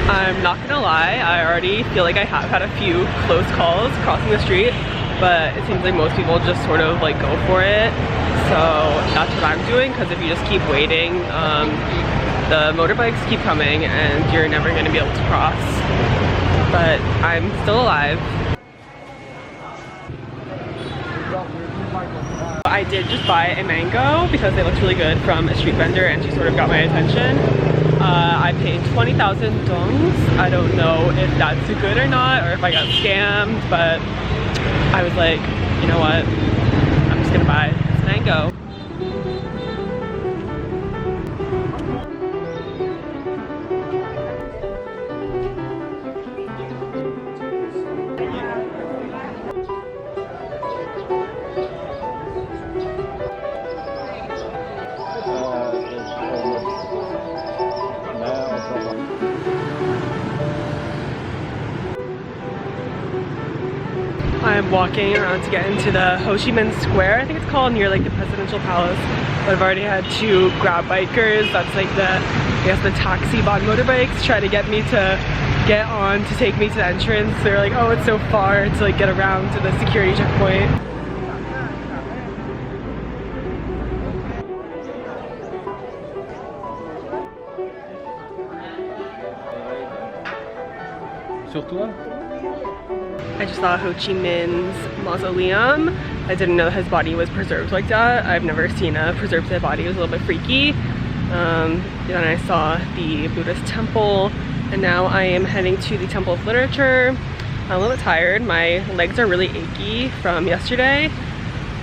I'm not gonna lie, I already feel like I have had a few close calls crossing the street, but it seems like most people just sort of like go for it. So that's what I'm doing, because if you just keep waiting, the motorbikes keep coming and you're never gonna be able to cross. But I'm still alive. I did just buy a mango because they looked really good from a street vendor and she sort of got my attention. I paid 20,000 dongs. I don't know if that's good or not, or if I got scammed, but I was like, you know what, I'm just gonna buy this mango. I'm walking around to get into the Ho Chi Minh Square, I think it's called, near like the presidential palace. But I've already had two grab bikers, that's like the, I guess the taxi bond motorbikes, try to get me to get on to take me to the entrance. They're like, oh, it's so far to like get around to the security checkpoint. I just saw Ho Chi Minh's mausoleum. I didn't know his body was preserved like that. I've never seen a preserved dead body. It was a little bit freaky. Then I saw the Buddhist temple, and now I am heading to the Temple of Literature. I'm a little bit tired. My legs are really achy from yesterday,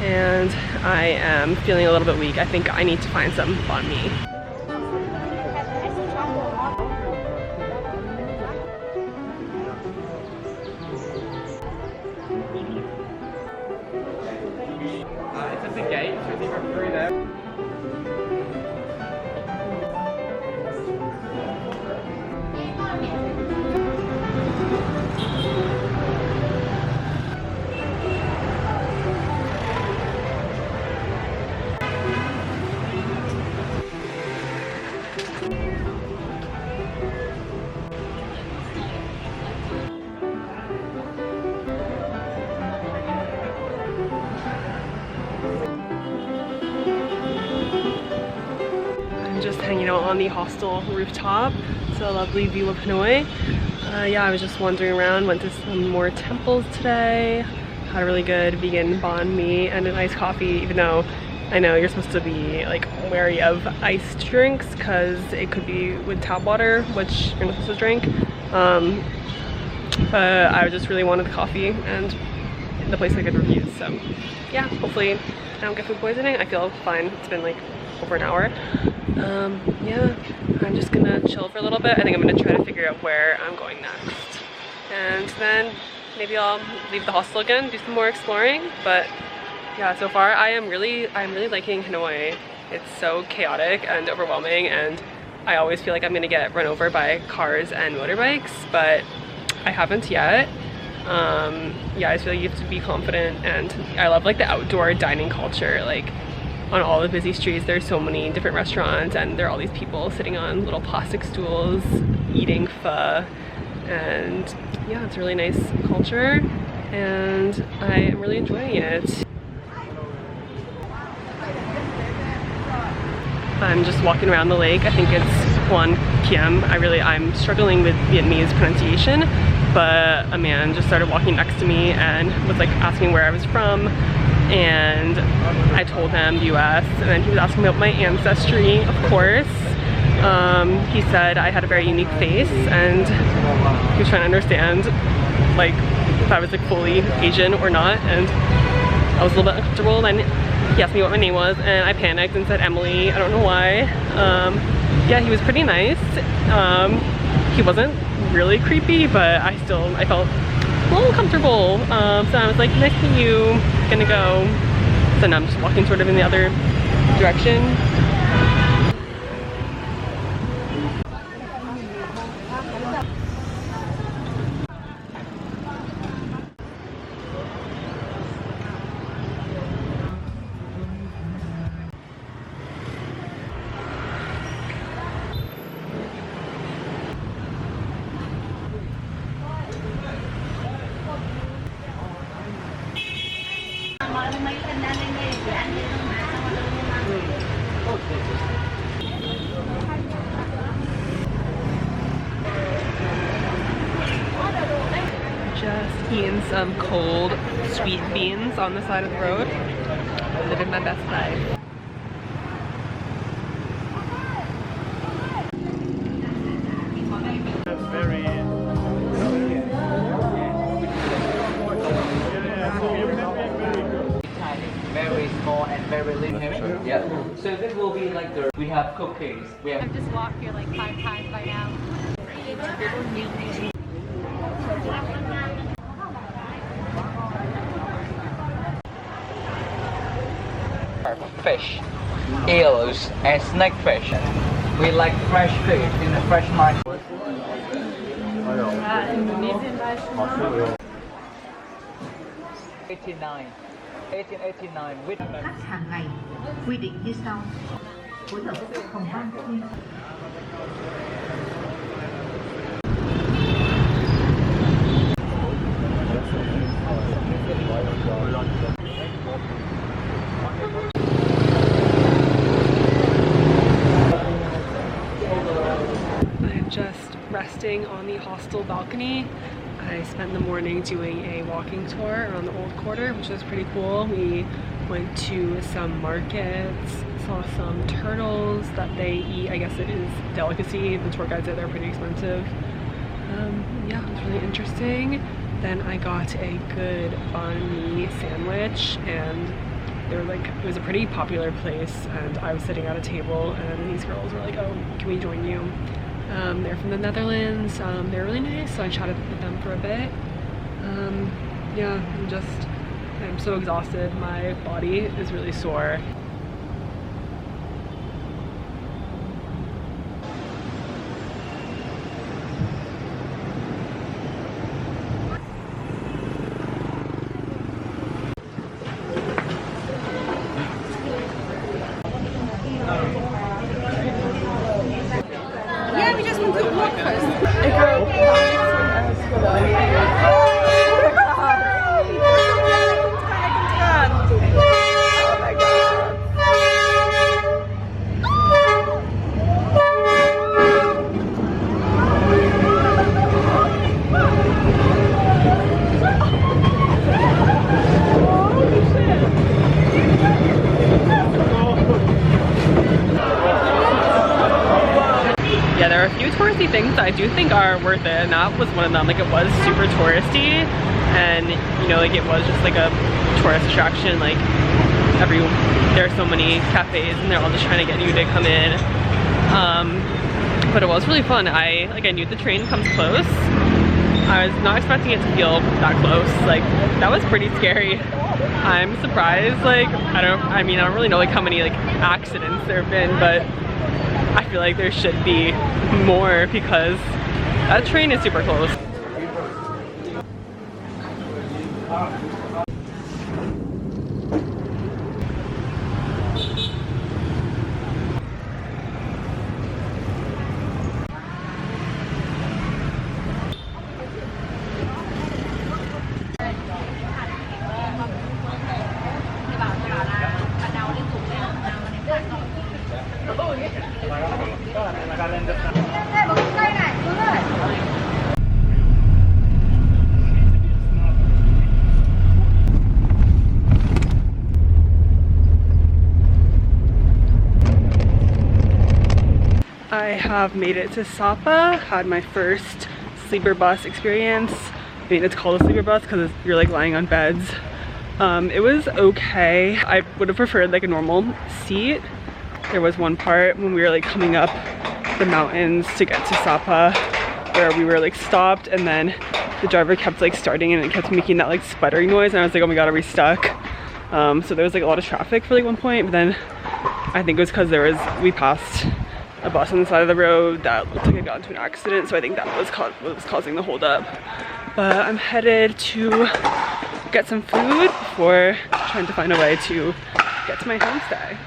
and I am feeling a little bit weak. I think I need to find some banh mi. It's at the gate, so I think we're through there. Just hanging out on the hostel rooftop. It's a lovely view of Hanoi. Yeah, I was just wandering around, went to some more temples today, had a really good vegan banh mi and an iced coffee, even though I know you're supposed to be like wary of iced drinks because it could be with tap water, which you're not supposed to drink. But I just really wanted the coffee, and the place had good reviews, so yeah, hopefully I don't get food poisoning. I feel fine. It's been like over an hour. Yeah, I'm just gonna chill for a little bit. I think I'm gonna try to figure out where I'm going next, and then maybe I'll leave the hostel again, do some more exploring. But yeah, so far I'm really liking Hanoi. It's so chaotic and overwhelming, and I always feel like I'm gonna get run over by cars and motorbikes, but I haven't yet. Yeah, I just feel like you have to be confident, and I love like the outdoor dining culture. Like on all the busy streets, there's so many different restaurants, and there are all these people sitting on little plastic stools eating pho, and yeah, it's a really nice culture, and I am really enjoying it. I'm just walking around the lake. I think it's 1 p.m. I'm struggling with Vietnamese pronunciation, but a man just started walking next to me and was like asking where I was from, and I told him the US, and then he was asking me about my ancestry, of course. He said I had a very unique face, and he was trying to understand like if I was like fully Asian or not, and I was a little bit uncomfortable. And he asked me what my name was, and I panicked and said Emily. I don't know why. Yeah, he was pretty nice. He wasn't really creepy, but I felt a little comfortable. So I was like, nice to meet you, gonna go. So now I'm just walking sort of in the other direction. some cold sweet beans on the side of the road. Living my best life. Very small and very little. Yeah. So this will be like the, we have cookies. We have. I've just walked here like 5 times by now. Fish, eels, and snakefish. We like fresh fish in the fresh market. 1889 with Khách hàng ngày quy định như sau. Phối hợp với phòng ban chuyên I'm just resting on the hostel balcony. I spent the morning doing a walking tour around the old quarter, which was pretty cool. We went to some markets, saw some turtles that they eat. I guess it is delicacy. The tour guide said they're pretty expensive. Yeah, it was really interesting. Then I got a good banh mi sandwich, and they were like, it was a pretty popular place, and I was sitting at a table and these girls were like, oh, can we join you? They're from the Netherlands. They're really nice, so I chatted with them for a bit. Yeah, I'm so exhausted. My body is really sore. Yeah, we just want to walk first. Yeah, there are a few touristy things that I do think are worth it, and that was one of them. Like, it was super touristy, and you know, like, it was just like a tourist attraction. Like, there are so many cafes and they're all just trying to get you to come in. But it was really fun. I knew the train comes close. I was not expecting it to feel that close. Like, that was pretty scary. I'm surprised. Like, I don't really know like how many like accidents there have been, but I feel like there should be more because that train is super close. I have made it to Sapa, had my first sleeper bus experience. I mean, it's called a sleeper bus because you're like lying on beds. It was okay. I would have preferred like a normal seat. There was one part when we were like coming up the mountains to get to Sapa where we were like stopped, and then the driver kept like starting and it kept making that like sputtering noise, and I was like, oh my god, are we stuck? So there was like a lot of traffic for like one point, but then I think it was because we passed a bus on the side of the road that looked like it got into an accident, so I think that was what was causing the holdup. But I'm headed to get some food before trying to find a way to get to my homestay.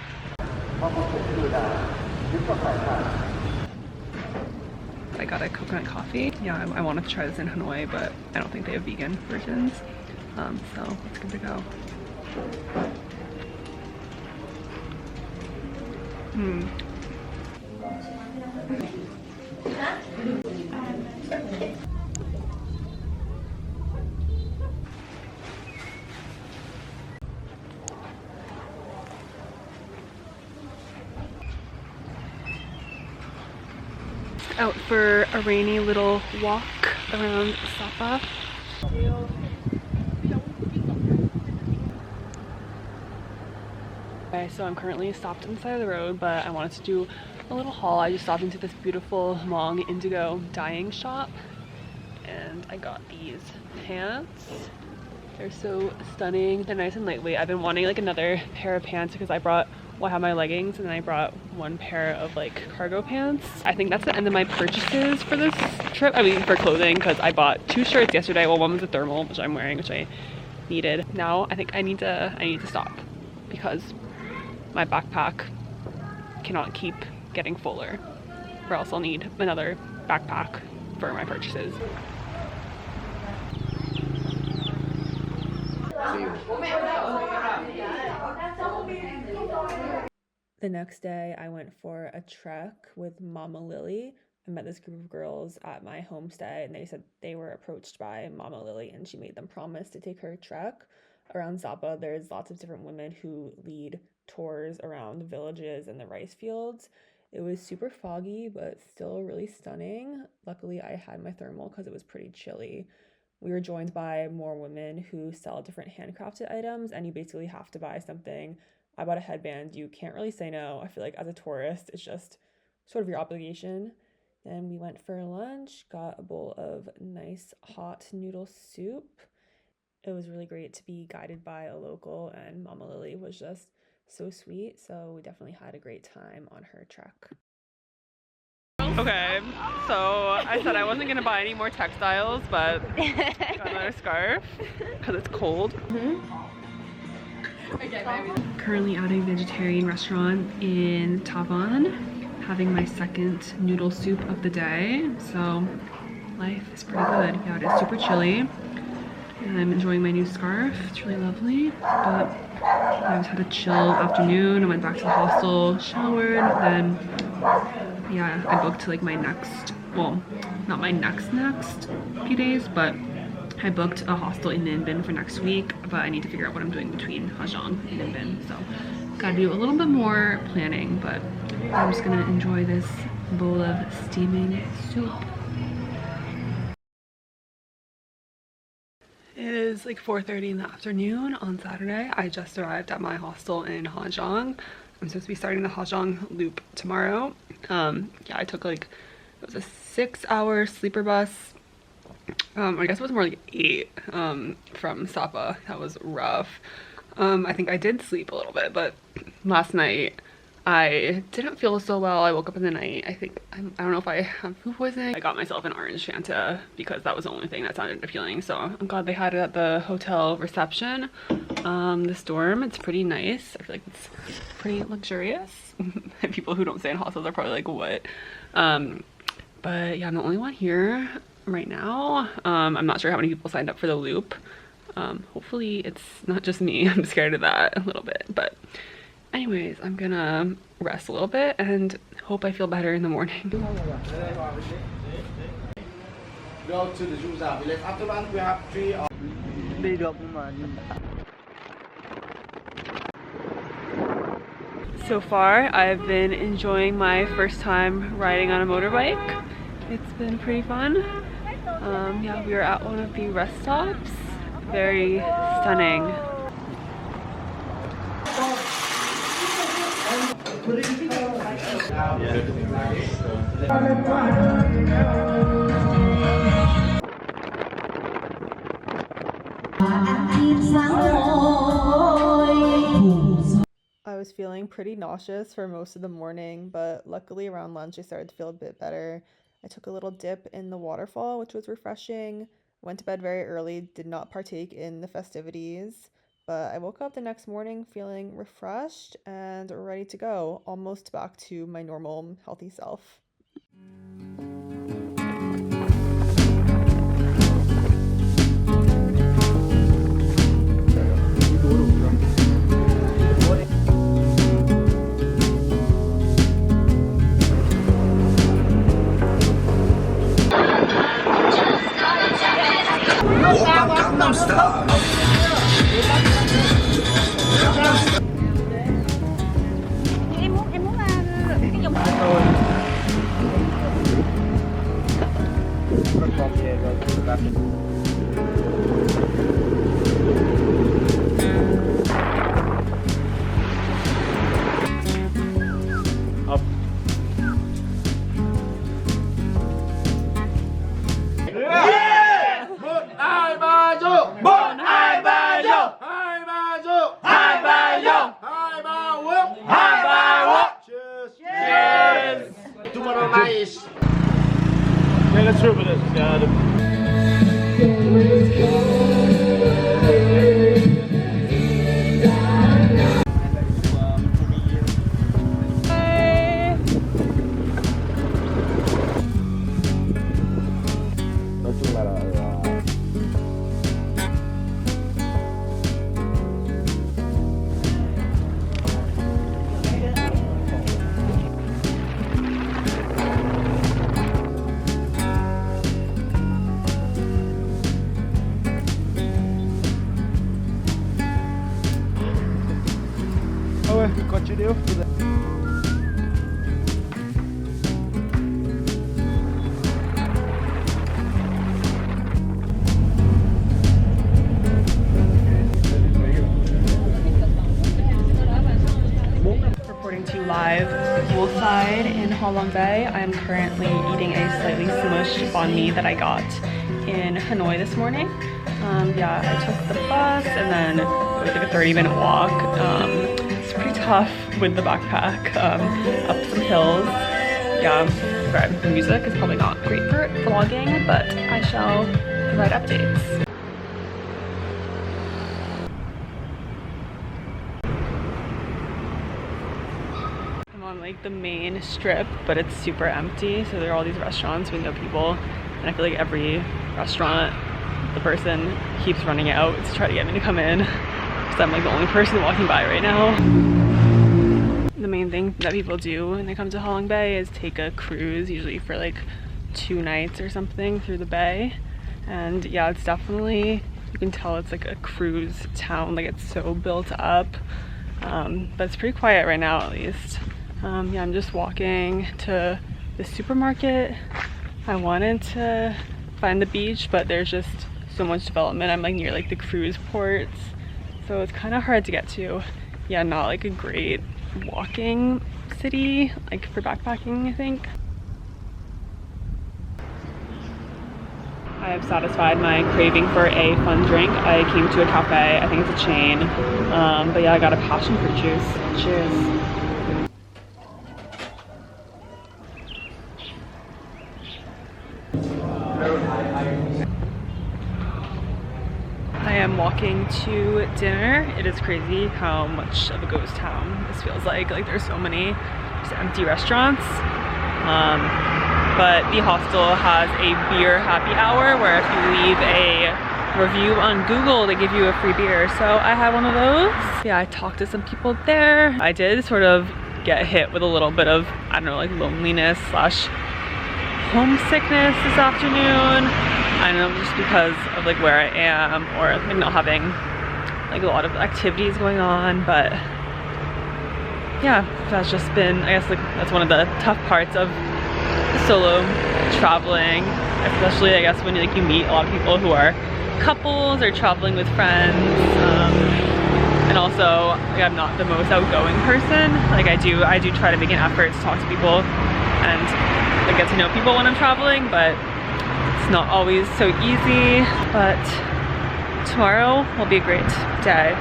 I got a coconut coffee. Yeah, I wanted to try this in Hanoi, but I don't think they have vegan versions. So it's good to go. out for a rainy little walk around Sapa. Okay, so I'm currently stopped on the side of the road, but I wanted to do a little haul. I just stopped into this beautiful Hmong indigo dyeing shop and I got these pants. They're so stunning. They're nice and lightweight. I've been wanting like another pair of pants because I have my leggings and then I brought one pair of like cargo pants. I think that's the end of my purchases for this trip. I mean for clothing, because I bought 2 shirts yesterday. Well, one was a thermal, which I'm wearing, which I needed. Now I think I need to stop because my backpack cannot keep getting fuller, or else I'll need another backpack for my purchases. The next day I went for a trek with Mama Lily. I met this group of girls at my homestay and they said they were approached by Mama Lily and she made them promise to take her trek around Sapa. There's lots of different women who lead tours around the villages and the rice fields. It was super foggy but still really stunning. Luckily I had my thermal because it was pretty chilly. We were joined by more women who sell different handcrafted items and you basically have to buy something. I bought a headband. You can't really say no. I feel like as a tourist, it's just sort of your obligation. Then we went for lunch, got a bowl of nice hot noodle soup. It was really great to be guided by a local and Mama Lily was just so sweet. So we definitely had a great time on her trek. Okay, so I said I wasn't gonna buy any more textiles, but got another scarf because it's cold. Currently at a vegetarian restaurant in Tavan, having my second noodle soup of the day. So life is pretty good. Yeah, it is super chilly. And I'm enjoying my new scarf. It's really lovely. But I just had a chill afternoon. I went back to the hostel, showered, then yeah, I booked like my next, well, not my next few days, but I booked a hostel in Ninh Binh for next week, but I need to figure out what I'm doing between Ha Giang and Ninh Binh. So gotta do a little bit more planning, but I'm just gonna enjoy this bowl of steaming soup. It is like 4:30 in the afternoon on Saturday. I just arrived at my hostel in Ha Giang. I'm supposed to be starting the Ha Giang loop tomorrow. Yeah, I took like, it was a 6-hour sleeper bus. I guess it was more like 8 from Sapa. That was rough. I think I did sleep a little bit, but last night I didn't feel so well. I woke up in the night. I think, I don't know if I have food poisoning. I got myself an orange Fanta because that was the only thing that sounded appealing. So I'm glad they had it at the hotel reception. This dorm, it's pretty nice. I feel like it's pretty luxurious. And people who don't stay in hostels are probably like, what? But yeah, I'm the only one here right now. I'm not sure how many people signed up for the loop. Hopefully it's not just me. I'm scared of that a little bit, but anyways, I'm gonna rest a little bit and hope I feel better in the morning. Go to the Juza village. After lunch we have 3 or So far, I've been enjoying my first time riding on a motorbike. It's been pretty fun. Yeah, we are at one of the rest stops. Very stunning. I was feeling pretty nauseous for most of the morning, but luckily around lunch I started to feel a bit better. I took a little dip in the waterfall, which was refreshing. Went to bed very early, did not partake in the festivities, but I woke up the next morning feeling refreshed and ready to go, almost back to my normal healthy self. Tomorrow night is Yeah, let's rub it in. Yeah, nói chung là thôi, còn chưa điếu. Reporting to you live poolside in Halong Bay. I am currently eating a slightly smushed banh mi that I got in Hanoi this morning. Yeah, I took the bus and then it was like a 30-minute walk. It's pretty tough with the backpack, up some hills. Yeah, but the music is probably not great for vlogging, but I shall provide updates. On like the main strip, but it's super empty, so there are all these restaurants with no people, and I feel like every restaurant the person keeps running out to try to get me to come in because I'm like the only person walking by right now. The main thing that people do when they come to Halong Bay is take a cruise, usually for like 2 nights or something through the bay, and yeah, it's definitely, you can tell it's like a cruise town, like it's so built up, but it's pretty quiet right now at least. Yeah, I'm just walking to the supermarket. I wanted to find the beach, but there's just so much development. I'm like near like the cruise ports, so it's kind of hard to get to. Yeah, not like a great walking city, like for backpacking, I think. I have satisfied my craving for a fun drink. I came to a cafe, I think it's a chain, but yeah, I got a passion fruit juice. Cheers. I am walking to dinner. It is crazy how much of a ghost town this feels like. Like there's so many just empty restaurants. But the hostel has a beer happy hour where if you leave a review on Google, they give you a free beer. So I had one of those. Yeah, I talked to some people there. I did sort of get hit with a little bit of, I don't know, like loneliness slash homesickness this afternoon. I don't know, just because of like where I am, or like not having like a lot of activities going on, but yeah, that's just been, I guess like that's one of the tough parts of solo traveling, especially I guess when like you meet a lot of people who are couples or traveling with friends, and also like, I'm not the most outgoing person. Like I do try to make an effort to talk to people and like, get to know people when I'm traveling, but it's not always so easy. But tomorrow will be a great day.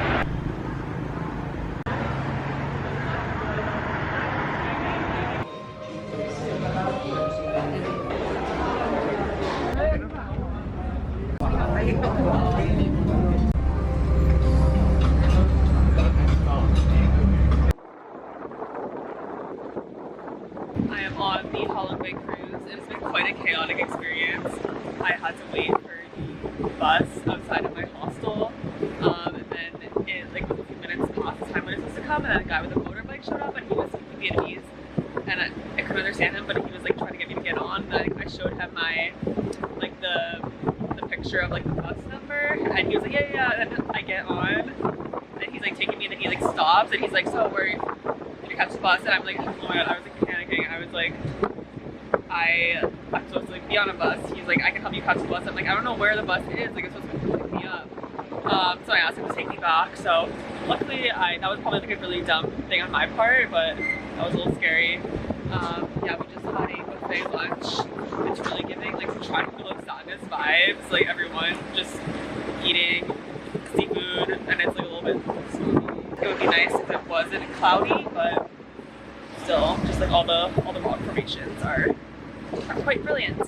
I am on the Halong Bay cruise. It has been quite a chaotic experience. I had to wait for the bus outside of my hostel, and then it like was a few minutes past the time when it was supposed to come, and then a guy with a motorbike showed up, and he was speaking Vietnamese, and I couldn't understand him, but he was like trying to get me to get on. Then I showed him my like the picture of like the bus number, and he was like yeah, and I get on, and he's like taking me, and then he like stops, and he's like, so where did you catch the bus? And I'm like, oh my god, I was like panicking. I was like, I I'm supposed to like be on a bus. He's like, I can help you catch the bus. I'm like, I don't know where the bus is. Like, it's supposed to pick me up. So I asked him to take me back. So luckily, that was probably like a really dumb thing on my part, but that was a little scary. Yeah, we just had a buffet lunch. It's really giving like some Triangle of Sadness vibes. Like everyone just eating seafood, and it's like a little bit. It would be nice if it wasn't cloudy, but still, just like all the rock formations are quite brilliant.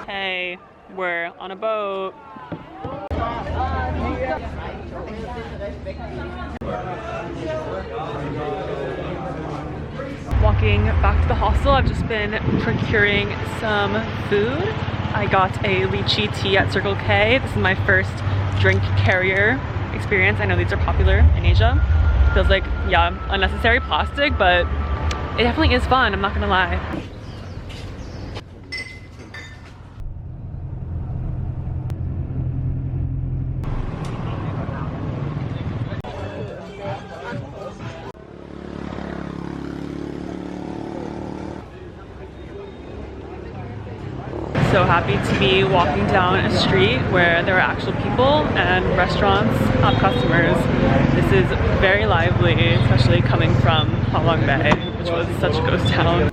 Hey, we're on a boat. Walking back to the hostel, I've just been procuring some food. I got a lychee tea at Circle K. This is my first drink carrier experience. I know these are popular in Asia. Feels like, yeah, unnecessary plastic, but it definitely is fun, I'm not gonna lie. So happy to be walking down a street where there are actual people and restaurants have customers. This is very lively, especially coming from Halong Bay, which was such a ghost town.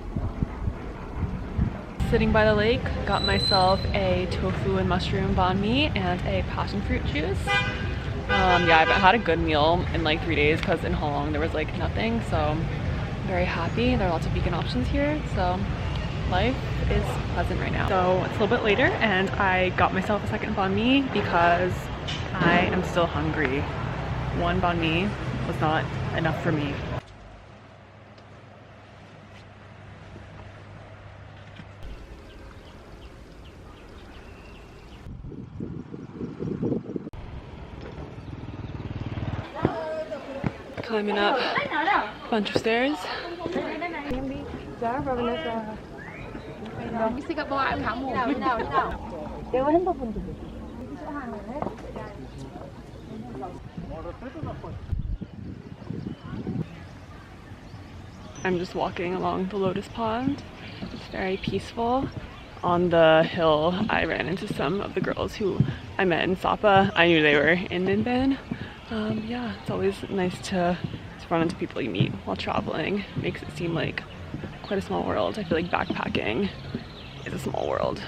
Sitting by the lake, got myself a tofu and mushroom banh mi and a passion fruit juice. Yeah, I haven't had a good meal in like 3 days because in Halong there was like nothing, so I'm very happy. There are lots of vegan options here, so life is pleasant right now. So it's a little bit later and I got myself a second banh mi because I am still hungry. One banh mi was not enough for me. Climbing up a bunch of stairs. I'm just walking along the lotus pond. It's very peaceful. On the hill, I ran into some of the girls who I met in Sapa. I knew they were in Ninh Binh. Yeah, it's always nice to run into people you meet while traveling. It makes it seem like quite a small world. I feel like backpacking is a small world.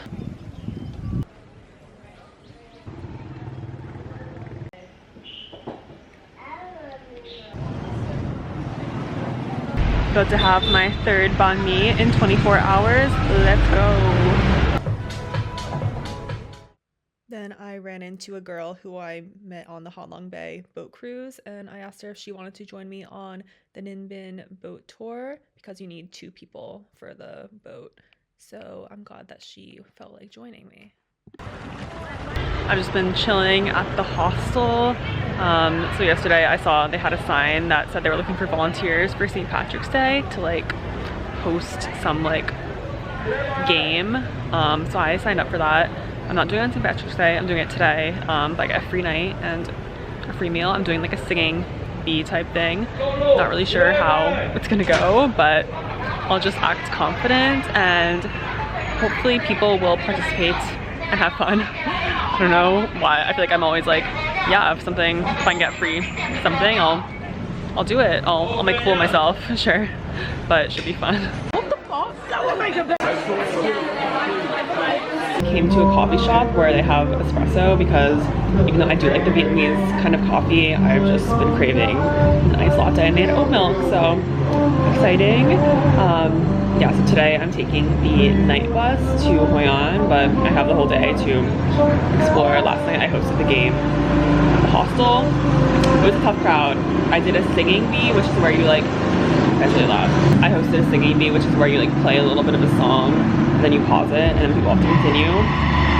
About to have my third banh mi in 24 hours. Let's go. Then I ran into a girl who I met on the Halong Bay boat cruise, and I asked her if she wanted to join me on the Ninh Binh boat tour because you need 2 people for the boat. So I'm glad that she felt like joining me. I've just been chilling at the hostel. So yesterday I saw they had a sign that said they were looking for volunteers for St. Patrick's Day to like host some like game. So I signed up for that. I'm not doing it on St. Patrick's Day, I'm doing it today. But I get a free night and a free meal. I'm doing like a singing bee type thing. Not really sure how it's gonna go, but I'll just act confident and hopefully people will participate and have fun. I don't know why. I feel like I'm always like, yeah, if I can get free something, I'll do it. I'll make a fool of myself, sure. But it should be fun. Came to a coffee shop where they have espresso because even though I do like the Vietnamese kind of coffee, I've just been craving an iced latte and they had oat milk, so exciting. Yeah, so today I'm taking the night bus to Hoi An, but I have the whole day to explore. Last night I hosted the game at the hostel. It was a tough crowd. I did a singing bee, which is where you like, that's really loud. I hosted a singing bee, which is where you like play a little bit of a song, and then you pause it, and then people have to continue.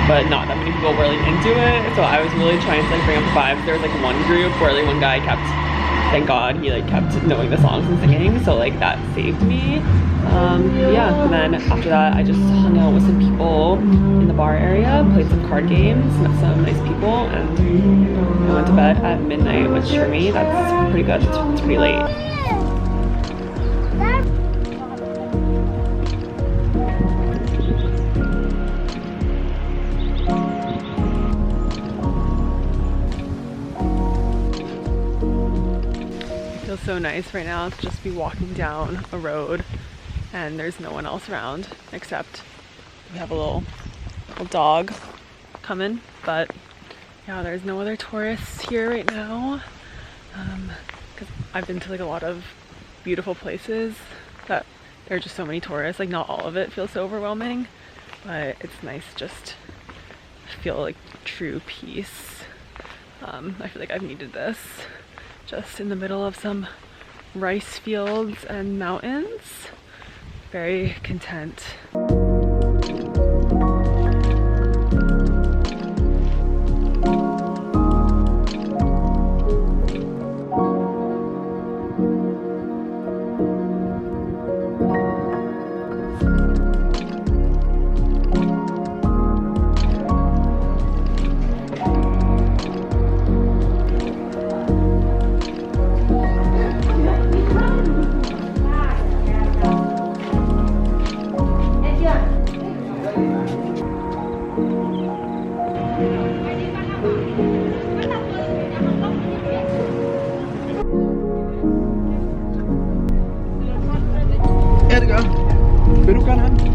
But not that many people were really into it, so I was really trying to like bring up the vibes. There was like one group where like one guy kept thank God he like kept knowing the songs and singing, so like that saved me. Yeah, and then after that I just hung out with some people in the bar area, played some card games, met some nice people, and I went to bed at midnight, which for me that's pretty good. It's pretty late. Feels so nice right now to just be walking down a road and there's no one else around except we have a little dog coming, but yeah, there's no other tourists here right now because I've been to like a lot of beautiful places that there are just so many tourists. Like not all of it feels so overwhelming, but it's nice just to feel like true peace. I feel like I've needed this. Just in the middle of some rice fields and mountains. Very content. Vil du gerne have den?